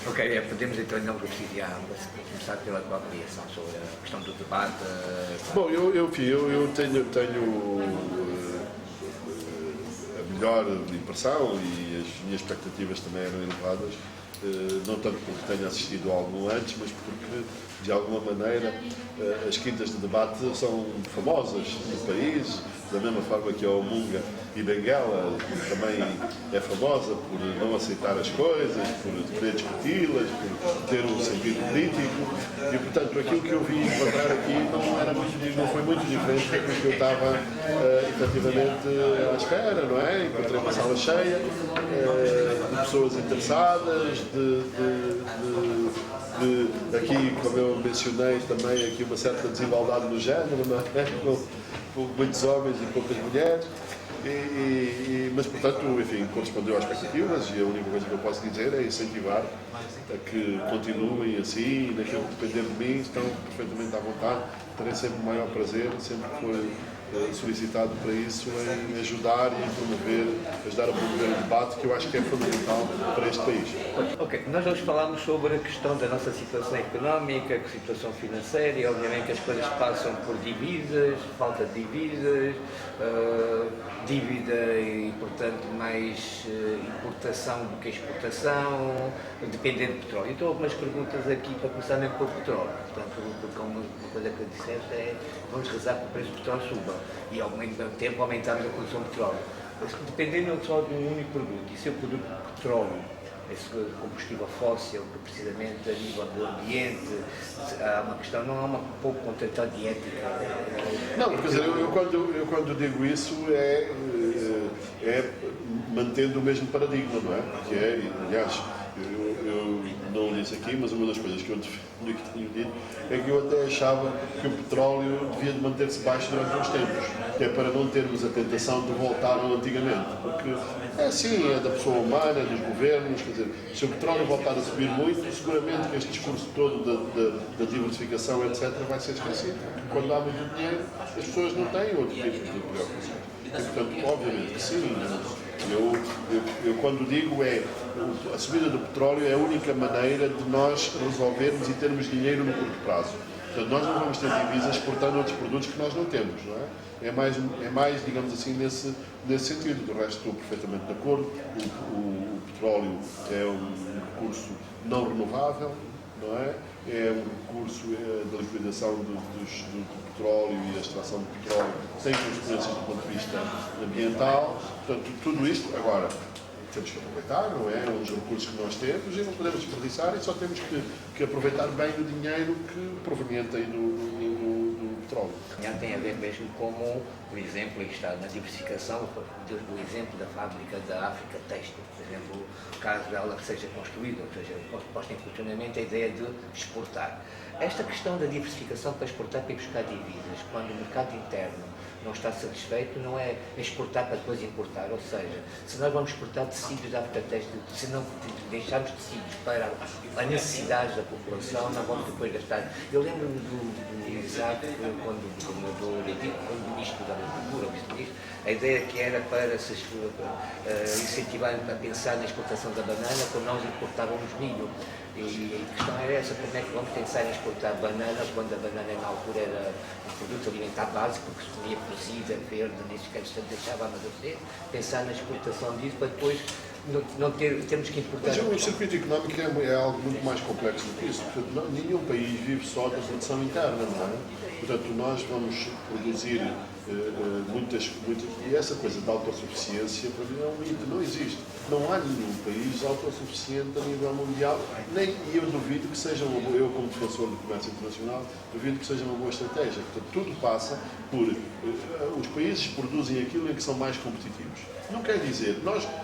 Ok, podemos então não começar pela tua avaliação sobre a questão do debate. Bom, eu tenho a melhor impressão e as minhas expectativas também eram elevadas, não tanto porque tenha assistido algum antes, mas porque, de alguma maneira, as quintas de debate são famosas no país, da mesma forma que a Omunga e Benguela também é famosa por não aceitar as coisas, por querer discuti-las, por ter um sentido político, e portanto aquilo que eu vi encontrar aqui não foi muito diferente do que eu estava efetivamente à espera, não é? Encontrei uma sala cheia, de pessoas interessadas, aqui, como eu mencionei também, aqui uma certa desigualdade no género, não é? Com muitos homens e poucas mulheres, mas portanto, enfim, correspondeu às expectativas e a única coisa que eu posso dizer é incentivar a que continuem assim, naquilo que depender de mim, estão perfeitamente à vontade, terei sempre o maior prazer, sempre que for solicitado para isso, em ajudar e ajudar a promover o debate, que eu acho que é fundamental para este país. Ok, nós hoje falámos sobre a questão da nossa situação económica, situação financeira, e obviamente que as coisas passam por divisas, falta de divisas, dívida e, portanto, mais importação do que exportação, dependendo do petróleo. Então, algumas perguntas aqui para começar mesmo pelo petróleo. Portanto, uma coisa que eu disseste é vamos rezar que o preço do petróleo suba e ao mesmo tempo aumentarmos a produção de petróleo. Mas dependendo só de um único produto, e se o produto de petróleo, esse combustível fóssil, que precisamente a nível do ambiente, há uma questão, não há uma pouco contentidade ética. Não, quer dizer, eu quando digo isso é mantendo o mesmo paradigma, não é? Que é, aliás, eu não disse aqui, mas uma das coisas que eu tenho dito é que eu até achava que o petróleo devia de manter-se baixo durante uns tempos, que é para não termos a tentação de voltar ao antigamente, porque é assim, é da pessoa humana, dos governos, quer dizer, se o petróleo voltar a subir muito, seguramente que este discurso todo da diversificação, etc., vai ser esquecido. Quando há muito dinheiro, as pessoas não têm outro tipo de preocupação. E, portanto, obviamente que sim. Eu quando digo a subida do petróleo é a única maneira de nós resolvermos e termos dinheiro no curto prazo. Portanto, nós não vamos ter divisas exportando outros produtos que nós não temos, não é? É mais digamos assim, nesse sentido. Do resto, estou perfeitamente de acordo. O petróleo é um recurso não renovável, não é? É um recurso da liquidação do petróleo e a extração do petróleo tem consequências do ponto de vista ambiental. Portanto, tudo isto, agora, temos que aproveitar, não é? Os recursos que nós temos e não podemos desperdiçar e só temos que aproveitar bem o dinheiro proveniente aí do petróleo. Tem a ver mesmo como, por exemplo, está na diversificação, o exemplo da fábrica da África Têxtil, por exemplo, caso ela seja construída, ou seja, posta em funcionamento a ideia de exportar. Esta questão da diversificação para exportar para ir buscar divisas, quando o mercado interno não está satisfeito, não é exportar para depois importar, ou seja, se nós vamos exportar tecidos da África Têxtil, se não deixarmos tecidos para a necessidade da população, não vamos depois gastar. Eu lembro-me do Isaac, quando o governador, quando o ministro da Agricultura, o vice-ministro, a ideia que era para se incentivar a pensar na exportação da banana, quando nós importávamos milho. E a questão era essa, como é que vamos pensar em exportar banana, quando a banana na altura era um produto alimentar básico, que se comia cozida, verde, nem sequer se deixava amadurecer, pensar na exportação disso para depois não termos que importar. Mas o circuito económico é algo muito mais complexo do que isso. Portanto, nenhum país vive só da produção interna, não é? Portanto, nós vamos produzir muitas. E essa coisa da autossuficiência, para mim, é um mito, não existe. Não há nenhum país autossuficiente a nível mundial, e eu duvido que seja eu como defensor do comércio internacional, duvido que seja uma boa estratégia. Portanto, tudo passa por os países produzem aquilo em que são mais competitivos. Não quer dizer,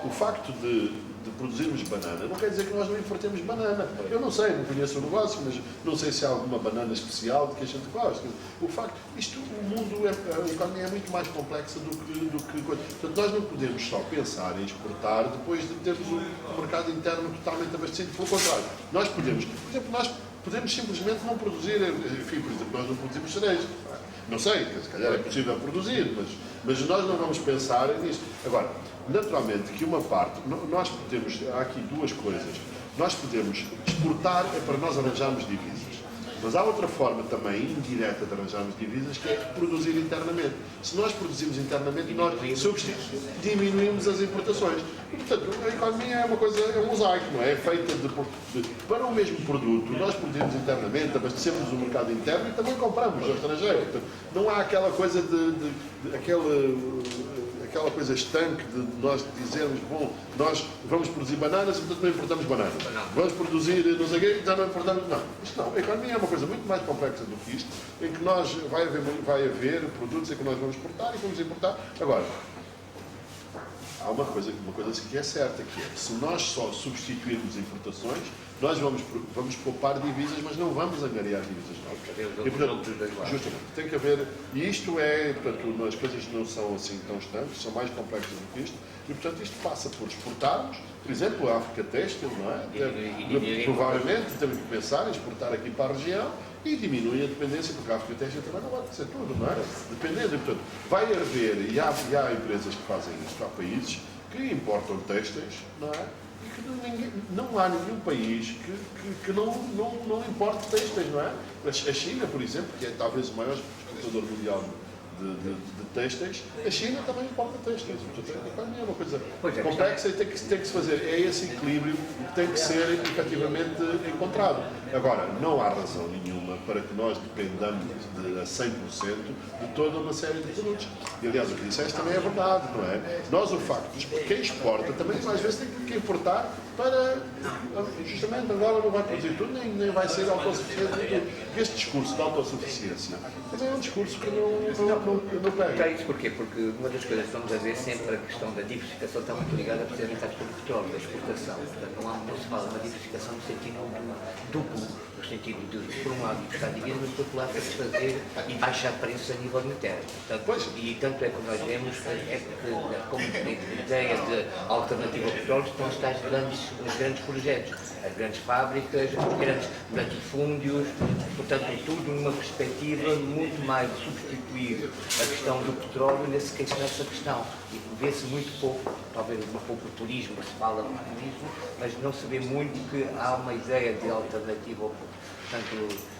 o facto de produzirmos banana, não quer dizer que nós não importemos banana. Eu não sei, não conheço o negócio, mas não sei se há alguma banana especial de que a gente gosta. O facto, o mundo, a economia é muito mais complexa do que. Portanto, nós não podemos só pensar em exportar depois de termos um mercado interno totalmente abastecido. Pelo contrário, nós podemos, por exemplo, podemos simplesmente não produzir, enfim, por exemplo, nós não produzimos cerejas. Não sei, se calhar é possível produzir, mas nós não vamos pensar nisso. Agora, naturalmente que uma parte, há aqui duas coisas. Nós podemos exportar é para nós arranjarmos divisas. Mas há outra forma também indireta de arranjarmos divisas, que é produzir internamente. Se nós produzimos internamente, nós diminuímos as importações. E, portanto, a economia é uma coisa, é um mosaico, não é? É feita para o mesmo produto, nós produzimos internamente, abastecemos o mercado interno e também compramos ao estrangeiro. Portanto, não há aquela coisa aquela coisa estanque de nós dizermos, bom, nós vamos produzir bananas e portanto não importamos bananas. Vamos produzir não sei o quê, já não importamos. Não, isto não. A economia é uma coisa muito mais complexa do que isto, em que nós vai haver produtos em que nós vamos exportar e vamos importar. Agora, há uma coisa assim que é certa, que é, se nós só substituirmos importações, nós vamos poupar divisas, mas não vamos angariar divisas novas. E, portanto, justamente, tem que haver, e isto é, portanto, as coisas não são assim tão estanques, são mais complexas do que isto, e, portanto, isto passa por exportarmos, por exemplo, a África Têxtil, não é? Provavelmente temos que pensar em exportar aqui para a região, e diminui a dependência, porque a África Têxtil também não vai ser tudo, não é? Dependendo, e, portanto, vai haver, e há empresas que fazem isto, há países que importam têxteis, não é? E que não há nenhum país que não importe têxteis, não é? A China, por exemplo, que é talvez o maior exportador mundial de têxteis, a China também importa têxteis. Portanto, a economia é uma coisa complexa e tem que se fazer. É esse equilíbrio que tem que ser efetivamente encontrado. Agora, não há razão nenhuma para que nós dependamos a 100% de toda uma série de produtos. E, aliás, o que disseste também é verdade, não é? Nós, o facto de quem exporta, também às vezes tem que importar para, justamente, Angola não vai produzir tudo, nem vai ser autossuficiente. Este discurso de autossuficiência também é um discurso que não pega. Isso porquê? Porque uma das coisas que vamos a ver sempre a questão da diversificação está muito ligada precisamente à questão do petróleo, da exportação. Portanto, não se fala de uma diversificação no sentido duplo, no sentido de, por um lado, buscar divisas, mas por outro lado, satisfazer e baixar preços a nível monetário. E tanto é que nós vemos que, como ideia de alternativa ao petróleo, estão os grandes projetos, as grandes fábricas, os grandes latifúndios, portanto, tudo numa perspectiva muito mais de substituir a questão do petróleo nessa questão. E vê-se muito pouco, talvez um pouco o turismo, que se fala do turismo, mas não se vê muito que há uma ideia de alternativa ao petróleo. Portanto,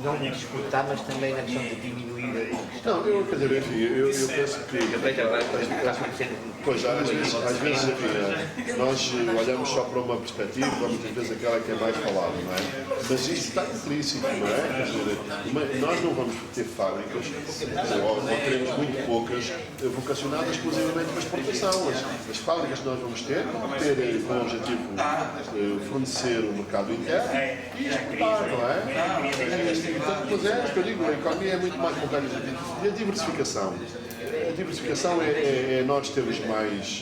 não de disputar, mas também na questão de diminuir a questão. Não, eu penso que... Pois, às vezes enfim, nós olhamos só para uma perspectiva, muitas vezes aquela que é mais falada, não é? Mas isso está implícito, não é? Quer dizer, nós não vamos ter fábricas, ou teremos muito poucas, vocacionadas exclusivamente para exportação. As fábricas que nós vamos ter com o objetivo fornecer o mercado interno e exportar, não é? Portanto, mas é o que eu digo, a economia é muito mais complexa. E a diversificação? A diversificação é nós termos mais...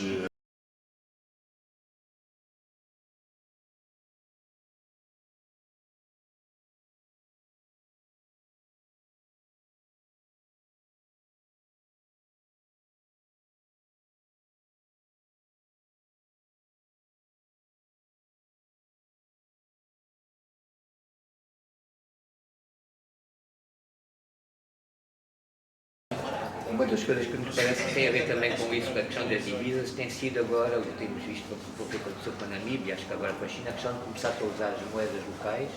Uma das coisas que me parece que tem a ver também com isso, com a questão das divisas, tem sido agora, o que temos visto o que aconteceu com a Namíbia, acho que agora com a China, a questão de começar a usar as moedas locais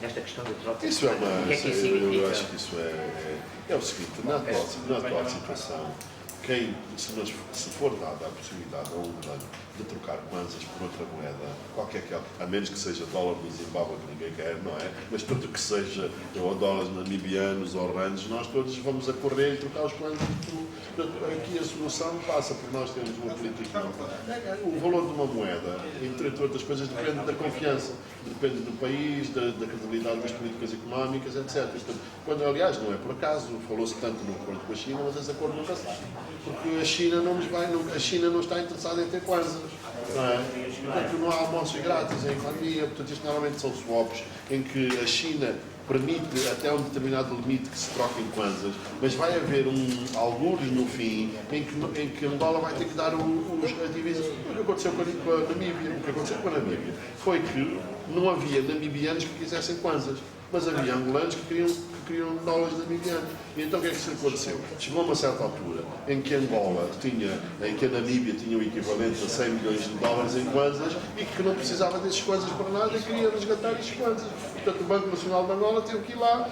nesta questão da troca. Isso é uma... O que é que isso significa? Eu acho que isso é o seguinte, na atual situação, se for dada a possibilidade ao governo de trocar kwanzas por outra moeda, qualquer que a menos que seja dólar do Zimbábue, que ninguém quer, não é? Mas tudo que seja ou dólares namibianos ou rands, nós todos vamos a correr e trocar os kwanzas. Aqui a solução passa por nós termos uma política. O valor de uma moeda, entre outras coisas, depende da confiança, depende do país, da credibilidade das políticas económicas, etc. Quando, aliás, não é por acaso, falou-se tanto no acordo com a China, mas esse acordo nunca sai. Porque a China não está interessada em ter kwanzas. Não é? Portanto, não há almoços grátis em economia, portanto, isto normalmente são swaps em que a China permite até um determinado limite que se troquem kwanzas, mas vai haver algures no fim em que Angola vai ter que dar a divisa. O que aconteceu com a Namíbia? O que aconteceu com a Namíbia foi que não havia namibianos que quisessem kwanzas. mas havia angolanos que queriam dólares namibianos. E então o que é que se aconteceu? Chegou a uma certa altura em que em que a Namíbia tinha o equivalente a 100 milhões de dólares em kwanzas e que não precisava desses kwanzas para nada e queria resgatar esses kwanzas. Portanto, o Banco Nacional de Angola teve que ir lá,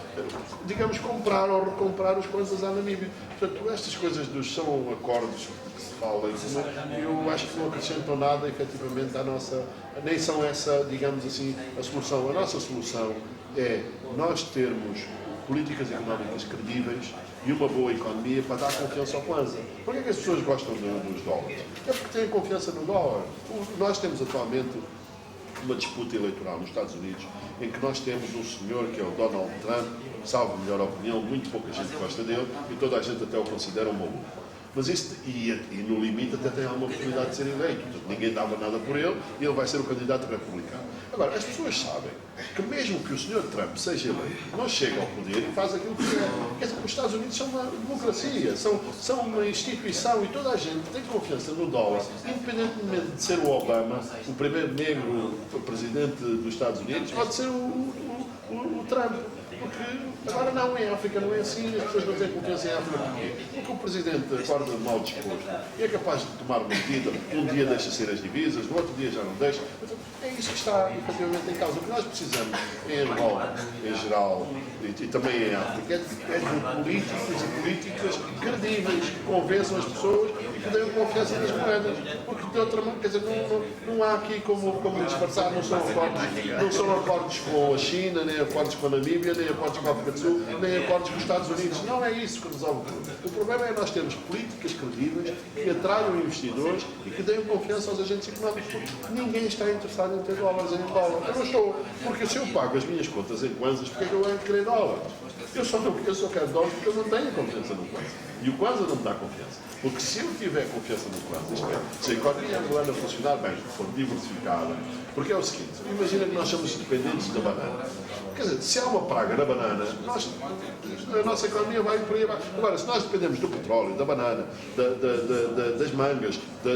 digamos, comprar ou recomprar os kwanzas à Namíbia. Portanto, estas coisas são acordos que se falam, eu acho que não acrescentam nada, efetivamente, à nossa... Nem são essa, digamos assim, a solução. A nossa solução é nós termos políticas económicas credíveis e uma boa economia para dar confiança ao Kwanza. Por que as pessoas gostam dos dólares? É porque têm confiança no dólar. Nós temos atualmente uma disputa eleitoral nos Estados Unidos em que nós temos um senhor que é o Donald Trump, salvo a melhor opinião, muito pouca gente gosta dele e toda a gente até o considera um maluco. Mas isto, e no limite até tem alguma oportunidade de ser eleito. Portanto, ninguém dava nada por ele e ele vai ser o candidato republicano. Agora, as pessoas sabem que mesmo que o Sr. Trump seja eleito, não chega ao poder e faz aquilo que quer. Quer dizer, os Estados Unidos são uma democracia, são uma instituição e toda a gente tem confiança no dólar, independentemente de ser o Obama, o primeiro negro presidente dos Estados Unidos, pode ser o Trump. Porque agora não, em África não é assim, as pessoas não têm confiança em África. Porquê? Porque o Presidente acorda mal disposto e é capaz de tomar uma medida, um dia deixa ser as divisas, no outro dia já não deixa. É isso que está efetivamente em causa. O que nós precisamos em Angola, em geral, e também em África, é de políticos e políticas credíveis, que convençam as pessoas e que deem confiança nas moedas. Porque de outra maneira, quer dizer, não há aqui como disfarçar, não são acordos com a China, nem acordos com a Namíbia, nem acordos com a África do Sul, nem acordos com os Estados Unidos. Não é isso que resolve tudo. O problema é nós termos políticas credíveis que atraiam investidores e que deem confiança aos agentes económicos, porque ninguém está interessado em ter dólares em dólar. Eu não estou, porque se eu pago as minhas contas em kwanzas, porque é que eu vou querer dólares? Eu só quero dólares porque eu não tenho confiança no Kwanza. E o Kwanza não me dá confiança. Porque se eu tiver confiança no Kwanza, isto é, se a economia angolana funcionar bem, for diversificada, porque é o seguinte, imagina que nós somos dependentes da banana. Quer dizer, se há uma praga na banana, a nossa economia vai por aí abaixo. Agora, se nós dependemos do petróleo, da banana, das mangas, do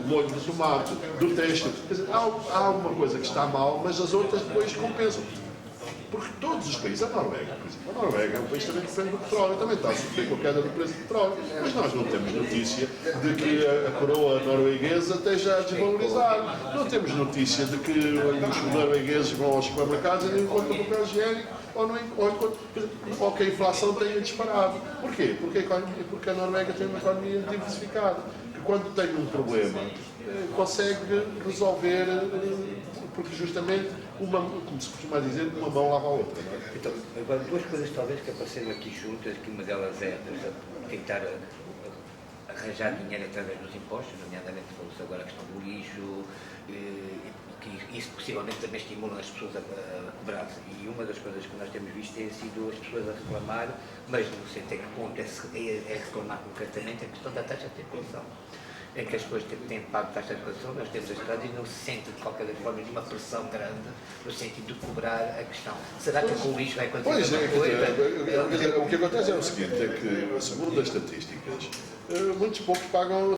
molho de tomate, do têxtil, quer dizer, há uma coisa que está mal, mas as outras depois compensam. Porque todos os países, a Noruega, por exemplo, a Noruega é um país que também depende do petróleo, também está a sofrer com a queda do preço do petróleo, mas nós não temos notícia de que a coroa norueguesa esteja a desvalorizar, não temos notícia de que os noruegueses vão aos supermercados e não encontram papel higiênico ou que a inflação tenha disparado. Porquê? Porque a Noruega tem uma economia diversificada, que quando tem um problema consegue resolver, porque justamente, como se costuma dizer, uma mão lava a outra. Não é? Então, agora, duas coisas talvez que apareceram aqui juntas, que uma delas é tentar arranjar dinheiro através dos impostos, nomeadamente falou-se agora a questão do lixo, que isso possivelmente também estimula as pessoas a cobrar. E uma das coisas que nós temos visto tem sido as pessoas a reclamar, mas não sei até que ponto é reclamar concretamente a questão da taxa de circulação. Em que as pessoas têm pago taxa de circulação, nós temos as estradas e não se sente de qualquer forma de uma pressão grande no sentido de cobrar a questão. Será que com o lixo vai acontecer alguma coisa? O que acontece é o seguinte, é que, segundo as estatísticas, muitos poucos pagam